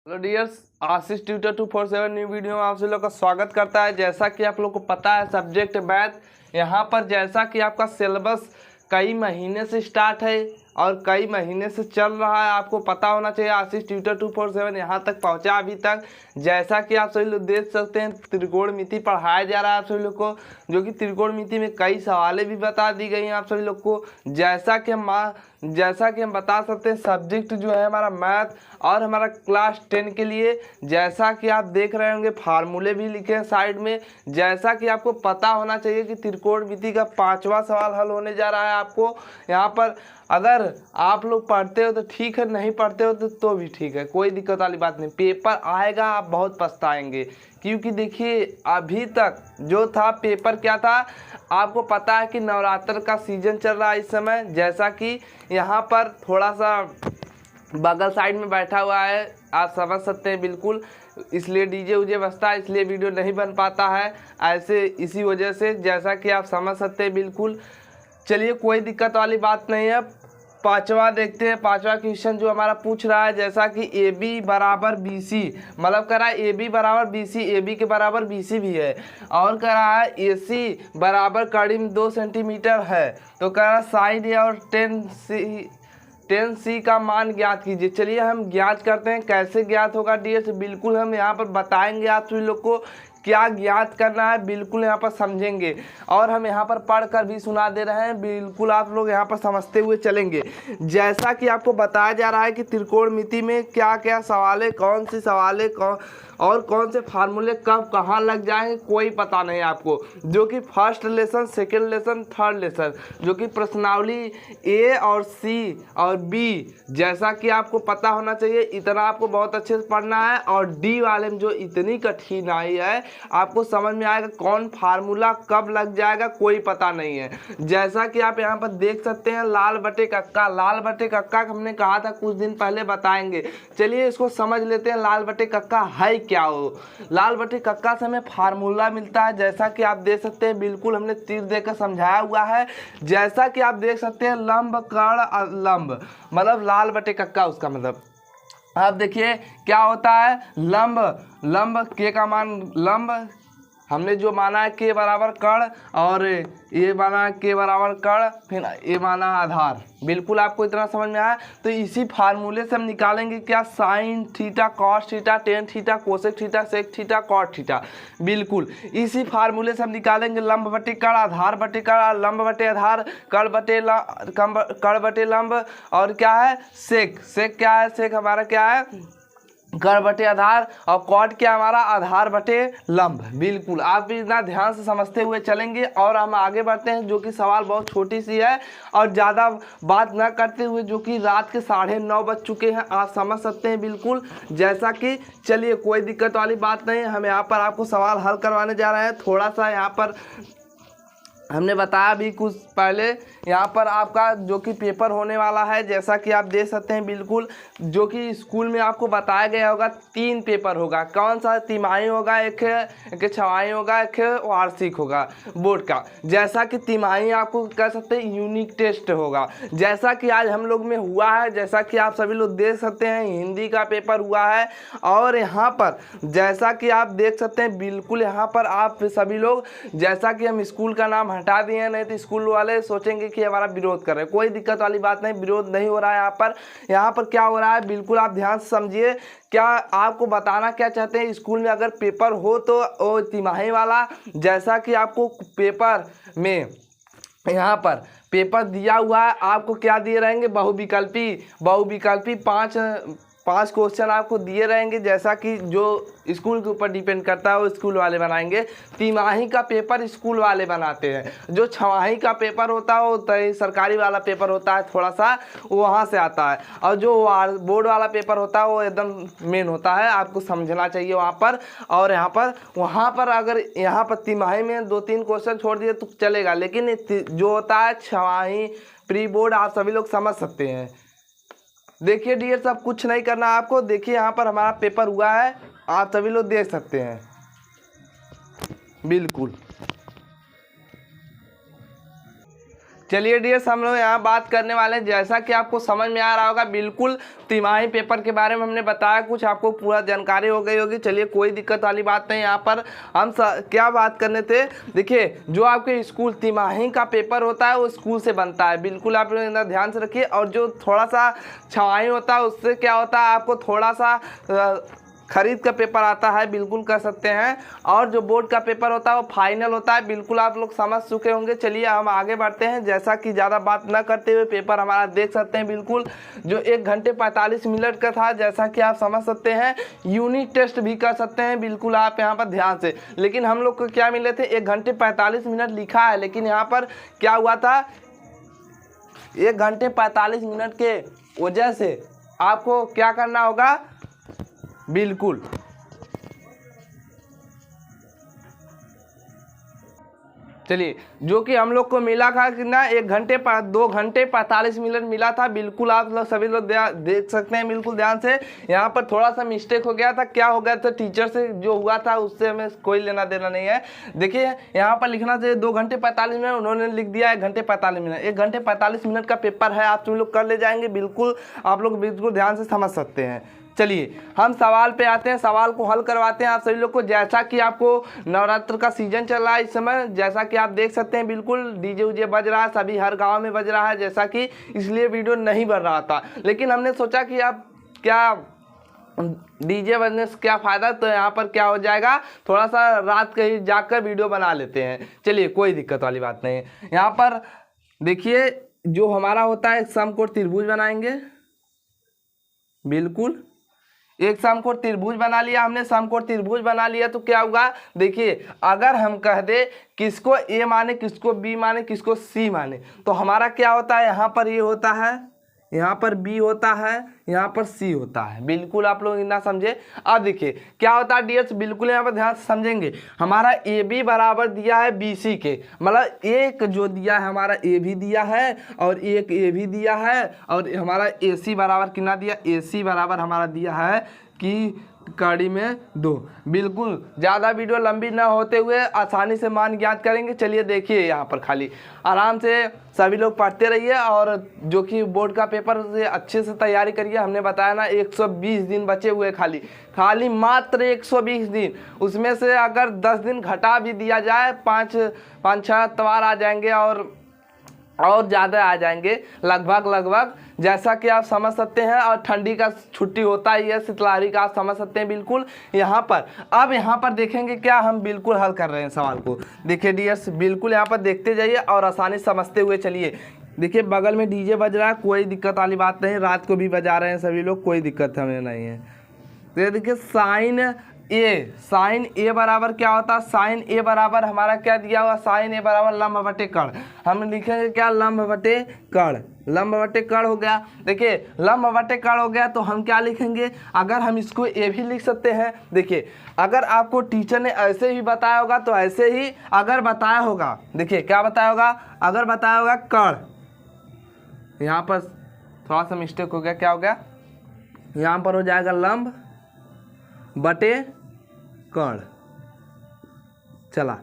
Hello dears, आशीष tutor 247 new video में आप सभी लोग का स्वागत करता है। जैसा कि आप लोग को पता है, सब्जेक्ट मैथ यहाँ पर जैसा कि आपका सिलेबस कई महीने से स्टार्ट है और कई महीने से चल रहा है। आपको पता होना चाहिए आशीष ट्यूटर 247 यहाँ तक पहुँचा अभी तक। जैसा कि आप सभी लोग देख सकते हैं, त्रिकोणमिति पढ़ाया जा रहा है आप सभी लोग को, जो कि त्रिकोणमिति में कई सवालें भी बता दी गई हैं आप सभी लोग को। जैसा कि हम बता सकते हैं, सब्जेक्ट जो है हमारा मैथ और हमारा क्लास 10 के लिए, जैसा कि आप देख रहे होंगे फार्मूले भी लिखे हैं साइड में। जैसा कि आपको पता होना चाहिए कि त्रिकोणमिति का 5वां सवाल हल होने जा रहा है आपको यहाँ पर। अगर आप लोग पढ़ते हो तो ठीक है, नहीं पढ़ते हो तो भी ठीक है, कोई दिक्कत वाली बात नहीं। पेपर आएगा, आप बहुत पछताएंगे, क्योंकि देखिए अभी तक जो था पेपर क्या था, आपको पता है कि नवरात्र का सीजन चल रहा है इस समय। जैसा कि यहाँ पर थोड़ा सा बगल साइड में बैठा हुआ है, आप समझ सकते हैं बिल्कुल, इसलिए डीजे उजे बजता है, इसलिए वीडियो नहीं बन पाता है ऐसे, इसी वजह से। जैसा कि आप समझ सकते हैं बिल्कुल। चलिए, कोई दिक्कत वाली बात नहीं है। पांचवा देखते हैं, पांचवा क्वेश्चन जो हमारा पूछ रहा है, जैसा कि ए बी बराबर बी सी, मतलब कह रहा है ए बी बराबर बी सी, ए बी के बराबर बी सी भी है, और कह रहा है ए सी बराबर करीब 2 सेंटीमीटर है। तो कह रहा है साइन ए और 10 सी का मान ज्ञात कीजिए। चलिए हम ज्ञात करते हैं, कैसे ज्ञात होगा डियर्स, बिल्कुल हम यहाँ पर बताएंगे आप सभी लोग को क्या ज्ञात करना है, बिल्कुल यहाँ पर समझेंगे। और हम यहाँ पर पढ़ कर भी सुना दे रहे हैं, बिल्कुल आप लोग यहाँ पर समझते हुए चलेंगे। जैसा कि आपको बताया जा रहा है कि त्रिकोणमिति में क्या क्या सवाल है, कौन सी सवाल है, और कौन से फार्मूले कब कहाँ लग जाएंगे, कोई पता नहीं आपको। जो कि first lesson, second lesson, third lesson, जो कि प्रश्नावली ए और सी और बी, जैसा कि आपको पता होना चाहिए, इतना आपको बहुत अच्छे से पढ़ना है। और डी वाले में जो इतनी कठिनाई है, आपको समझ में आएगा कौन फार्मूला कब लग जाएगा, कोई पता नहीं है। जैसा कि आप यहाँ पर देख सकते हैं, लाल बटे कक्का, लाल बटे कक्का हमने कहा था कुछ दिन पहले बताएंगे। चलिए इसको समझ लेते हैं, लाल बटे कक्का है क्या हो। लाल बटे कक्का से हमें फार्मूला मिलता है, जैसा कि आप देख सकते हैं, बिल्कुल हमने तीर देकर समझाया हुआ है। जैसा कि आप देख सकते हैं, लंब कर्ण लंब, मतलब लाल बटे कक्का, उसका मतलब आप देखिए क्या होता है। लंब, लंब के का मान लंब हमने जो माना है के बराबर कर्ण, और ये माना है के बराबर कर्ण, फिर ये माना आधार। बिल्कुल आपको इतना समझ में आया। तो इसी फार्मूले से हम निकालेंगे क्या, sine theta cos theta tan theta cosec theta sec theta cot theta. बिल्कुल इसी फार्मूले से हम निकालेंगे लंब बटे कर्ण, आधार बटे कर्ण, लंब बटे आधार, कर्ण बटे लंब, और क्या है सेक, सेक क्या है, सेक हमारा क्या है कर्ण बटे आधार, और कॉट क्या हमारा आधार बटे लंब। बिल्कुल आप भी इतना ध्यान से समझते हुए चलेंगे। और हम आगे बढ़ते हैं, जो कि सवाल बहुत छोटी सी है, और ज़्यादा बात ना करते हुए, जो कि रात के 9:30 बज चुके हैं, आप समझ सकते हैं बिल्कुल। जैसा कि चलिए कोई दिक्कत वाली बात नहीं, हम यहाँ पर आपको सवाल हल करवाने जा रहे हैं। थोड़ा सा यहाँ पर हमने बताया भी कुछ पहले, यहाँ पर आपका जो कि पेपर होने वाला है, जैसा कि आप देख सकते हैं बिल्कुल, जो कि स्कूल में आपको बताया गया होगा 3 पेपर होगा। कौन सा, तिमाही होगा, एक छमाही होगा, एक वार्षिक होगा बोर्ड का। जैसा कि तिमाही आपको कह सकते हैं यूनिक टेस्ट होगा, जैसा कि आज हम लोग में हुआ है। जैसा कि आप सभी लोग देख सकते हैं, हिंदी का पेपर हुआ है। और यहाँ पर जैसा कि आप देख सकते हैं बिल्कुल, यहाँ पर आप सभी लोग, जैसा कि हम स्कूल का नाम हटा दिए, नहीं तो स्कूल वाले सोचेंगे कि हमारा विरोध कर रहे हैं। कोई दिक्कत वाली बात नहीं, विरोध नहीं हो रहा है यहाँ पर। यहाँ पर क्या हो रहा है, बिल्कुल आप ध्यान से समझिए। क्या आपको बताना क्या चाहते हैं, स्कूल में अगर पेपर हो तो वो तिमाही वाला, जैसा कि आपको पेपर में यहाँ पर पेपर दिया हुआ है, आपको क्या दिए रहेंगे, बहुविकल्पी 5 क्वेश्चन आपको दिए रहेंगे। जैसा कि जो स्कूल के ऊपर डिपेंड करता है, वो स्कूल वाले बनाएंगे। तिमाही का पेपर स्कूल वाले बनाते हैं, जो छमाही का पेपर होता है वो सरकारी वाला पेपर होता है, थोड़ा सा वहाँ से आता है। और जो बोर्ड वाला पेपर होता है वो एकदम मेन होता है, आपको समझना चाहिए वहाँ पर। और वहाँ पर अगर यहाँ पर तिमाही में 2-3 क्वेश्चन छोड़ दिए तो चलेगा, लेकिन जो होता है छमाही प्री बोर्ड, आप सभी लोग समझ सकते हैं। देखिए डियर, सब कुछ नहीं करना आपको। देखिए यहाँ पर हमारा पेपर हुआ है, आप सभी लोग देख सकते हैं बिल्कुल। चलिए डियर्स, हम लोग यहाँ बात करने वाले हैं, जैसा कि आपको समझ में आ रहा होगा बिल्कुल तिमाही पेपर के बारे में हमने बताया, कुछ आपको पूरा जानकारी हो गई होगी। चलिए कोई दिक्कत वाली बात नहीं। यहाँ पर हम क्या बात करने थे, देखिए जो आपके स्कूल तिमाही का पेपर होता है वो स्कूल से बनता है, बिल्कुल आप लोग ध्यान से रखिए। और जो थोड़ा सा छमाही होता है उससे क्या होता है, आपको थोड़ा सा खरीद का पेपर आता है, बिल्कुल कर सकते हैं। और जो बोर्ड का पेपर होता है वो फाइनल होता है, बिल्कुल आप लोग समझ चुके होंगे। चलिए हम आगे बढ़ते हैं, जैसा कि ज़्यादा बात ना करते हुए पेपर हमारा देख सकते हैं, बिल्कुल जो 1 घंटे 45 मिनट का था, जैसा कि आप समझ सकते हैं। यूनिट टेस्ट भी कर सकते हैं, बिल्कुल आप यहाँ पर ध्यान से। लेकिन हम लोग को क्या मिले थे, 1 घंटे 45 मिनट लिखा है, लेकिन यहाँ पर क्या हुआ था, 1 घंटे 45 मिनट के वजह से आपको क्या करना होगा, बिल्कुल चलिए जो कि हम लोग को मिला था कि ना 2 घंटे 45 मिनट मिला था, बिल्कुल आप लोग सभी लोग देख सकते हैं, बिल्कुल ध्यान से। यहाँ पर थोड़ा सा मिस्टेक हो गया था, क्या हो गया था, टीचर से जो हुआ था उससे हमें कोई लेना देना नहीं है। देखिए यहाँ पर लिखना चाहिए 2 घंटे 45 मिनट, उन्होंने लिख दिया 1 घंटे 45 मिनट। 1 घंटे 45 मिनट का पेपर है, आप सभी लोग कर ले जाएंगे, बिल्कुल आप लोग बिल्कुल ध्यान से समझ सकते हैं। चलिए हम सवाल पे आते हैं, सवाल को हल करवाते हैं आप सभी लोग को। जैसा कि आपको नवरात्र का सीजन चल रहा है इस समय, जैसा कि आप देख सकते हैं, बिल्कुल डीजे उजे बज रहा है, सभी हर गांव में बज रहा है, जैसा कि इसलिए वीडियो नहीं बन रहा था। लेकिन हमने सोचा कि आप क्या डीजे बजने से क्या फ़ायदा, तो यहाँ पर क्या हो जाएगा, थोड़ा सा रात कहीं जाकर वीडियो बना लेते हैं। चलिए कोई दिक्कत वाली बात नहीं है। यहाँ पर देखिए जो हमारा होता है, समकोण त्रिभुज बनाएंगे, बिल्कुल एक समकोण त्रिभुज बना लिया हमने। समकोण त्रिभुज बना लिया तो क्या होगा, देखिए अगर हम कह दे किसको ए माने, किसको बी माने, किसको सी माने, तो हमारा क्या होता है, यहाँ पर ये होता है, यहाँ पर बी होता है, यहाँ पर सी होता है, बिल्कुल आप लोग ना समझे। अब देखिए क्या होता है डियर्स, बिल्कुल यहाँ पर ध्यान से समझेंगे। हमारा ए बी बराबर दिया है बी सी के, मतलब एक जो दिया है हमारा ए भी दिया है और एक ए भी दिया है, और हमारा ए सी बराबर कितना दिया, ए सी बराबर हमारा दिया है कि कड़ी में 2। बिल्कुल ज़्यादा वीडियो लंबी ना होते हुए आसानी से मान ज्ञात करेंगे। चलिए देखिए यहाँ पर खाली आराम से सभी लोग पढ़ते रहिए, और जो कि बोर्ड का पेपर से अच्छे से तैयारी करिए। हमने बताया ना 120 दिन बचे हुए, खाली मात्र 120 दिन, उसमें से अगर 10 दिन घटा भी दिया जाए, 5-6 तवार आ जाएंगे और ज़्यादा आ जाएंगे, लगभग जैसा कि आप समझ सकते हैं। और ठंडी का छुट्टी होता ही है, शीतलहरी का आप समझ सकते हैं, बिल्कुल यहाँ पर। अब यहाँ पर देखेंगे क्या, हम बिल्कुल हल कर रहे हैं सवाल को। देखिए डियर्स, बिल्कुल यहाँ पर देखते जाइए और आसानी समझते हुए चलिए। देखिए बगल में डीजे बज रहा है, कोई दिक्कत वाली बात नहीं, रात को भी बजा रहे हैं सभी लोग, कोई दिक्कत हमें नहीं है। तो देखिए साइन ए बराबर क्या होता है, साइन ए बराबर हमारा क्या दिया हुआ, साइन ए बराबर लंब बटे कर्ण। हम लिखेंगे क्या, लंब बटे कर्ण हो गया। देखिए लंब बटे कर्ण हो गया तो हम क्या लिखेंगे, अगर हम इसको ए भी लिख सकते हैं। देखिए अगर आपको टीचर ने ऐसे ही बताया होगा तो ऐसे ही, अगर बताया होगा, देखिए क्या बताया होगा, अगर बताया होगा कर्ण, यहाँ पर थोड़ा सा मिस्टेक हो गया, क्या हो गया, यहाँ पर हो जाएगा लंब बटे कर्ण। चला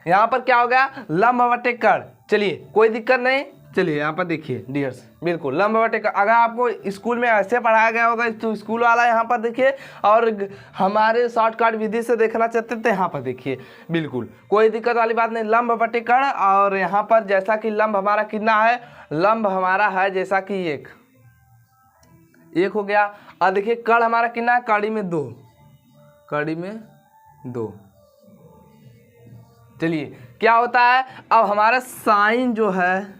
यहाँ पर क्या हो गया, लंब बटे कर्ण। चलिए कोई दिक्कत नहीं। चलिए यहाँ पर देखिए डियर्स, बिल्कुल लंब बटे कर्ण। अगर आपको स्कूल में ऐसे पढ़ाया गया होगा तो स्कूल वाला यहाँ पर देखिए, और हमारे शॉर्टकट विधि से देखना चाहते थे यहाँ पर देखिए, बिल्कुल कोई दिक्कत वाली बात नहीं, लंब बटे कर्ण। और यहाँ पर जैसा कि लंब हमारा कितना है, लंब हमारा है जैसा कि एक हो गया। और देखिए कर्ण हमारा कितना है, कड़ी में 2। चलिए क्या होता है, अब हमारा साइन जो है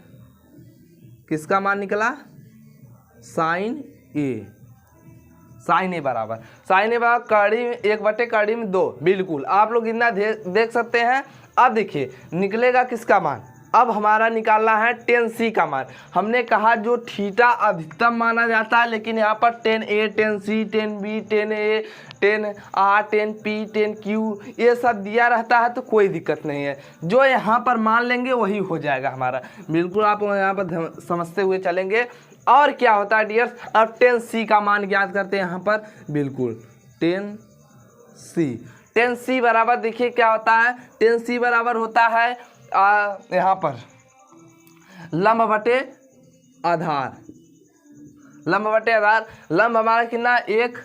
किसका मान निकला, साइन ए बराबर कड़ी में 1 बटे कड़ी में 2, बिल्कुल आप लोग इतना देख सकते हैं। अब देखिए निकलेगा किसका मान, अब हमारा निकालना है tan C का मान। हमने कहा जो थीटा अधिकतम माना जाता है, लेकिन यहाँ पर tan A, tan C, tan B, tan A, tan R, tan P, tan Q ये सब दिया रहता है, तो कोई दिक्कत नहीं है, जो यहाँ पर मान लेंगे वही हो जाएगा हमारा। बिल्कुल आप यहाँ पर समझते हुए चलेंगे। और क्या होता है डियर्स, अब tan C का मान ज्ञात करते हैं यहाँ पर, बिल्कुल tan C बराबर देखिए क्या होता है, tan C बराबर होता है यहाँ पर लंब बटे आधार, लंब बटे आधार। लंब हमारा कितना, एक,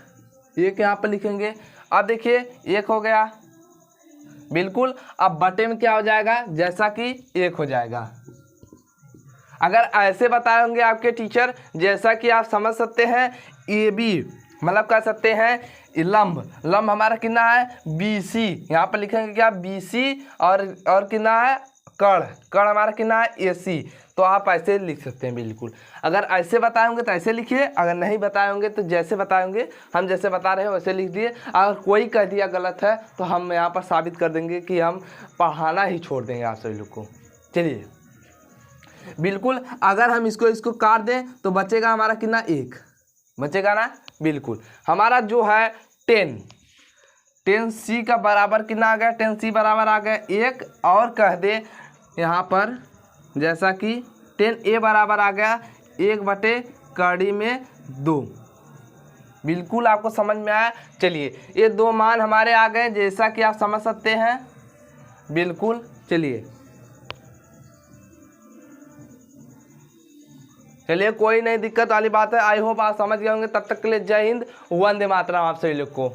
एक यहाँ पर लिखेंगे। अब देखिए एक हो गया, बिल्कुल। अब बटे में क्या हो जाएगा, जैसा कि एक हो जाएगा। अगर ऐसे बताए होंगे आपके टीचर, जैसा कि आप समझ सकते हैं, ए बी मतलब कह सकते हैं लंब, लंब हमारा कितना है, बी सी। यहाँ पर लिखेंगे क्या, बी सी, और कितना है, कर्ण, कर्ण हमारा कितना है, ए सी। तो आप ऐसे लिख सकते हैं बिल्कुल। अगर ऐसे बताए होंगे तो ऐसे लिखिए, अगर नहीं बताए होंगे तो जैसे बताए होंगे, हम जैसे बता रहे हैं वैसे लिख दिए। अगर कोई कह दिया गलत है तो हम यहाँ पर साबित कर देंगे कि हम पढ़ाना ही छोड़ देंगे आप सभी लोग को। चलिए बिल्कुल, अगर हम इसको काट दें तो बचेगा हमारा कितना, एक बचेगा ना, बिल्कुल। हमारा जो है 10 सी का बराबर कितना आ गया, 10 सी बराबर आ गया एक, और कह दे यहाँ पर जैसा कि 10 ए बराबर आ गया 1/2। बिल्कुल आपको समझ में आया। चलिए ये दो मान हमारे आ गए, जैसा कि आप समझ सकते हैं, बिल्कुल। चलिए कोई नहीं दिक्कत वाली बात है। आई होप आप समझ गए होंगे। तब तक के लिए जय हिंद, वंदे मातरम आप सभी लोग को।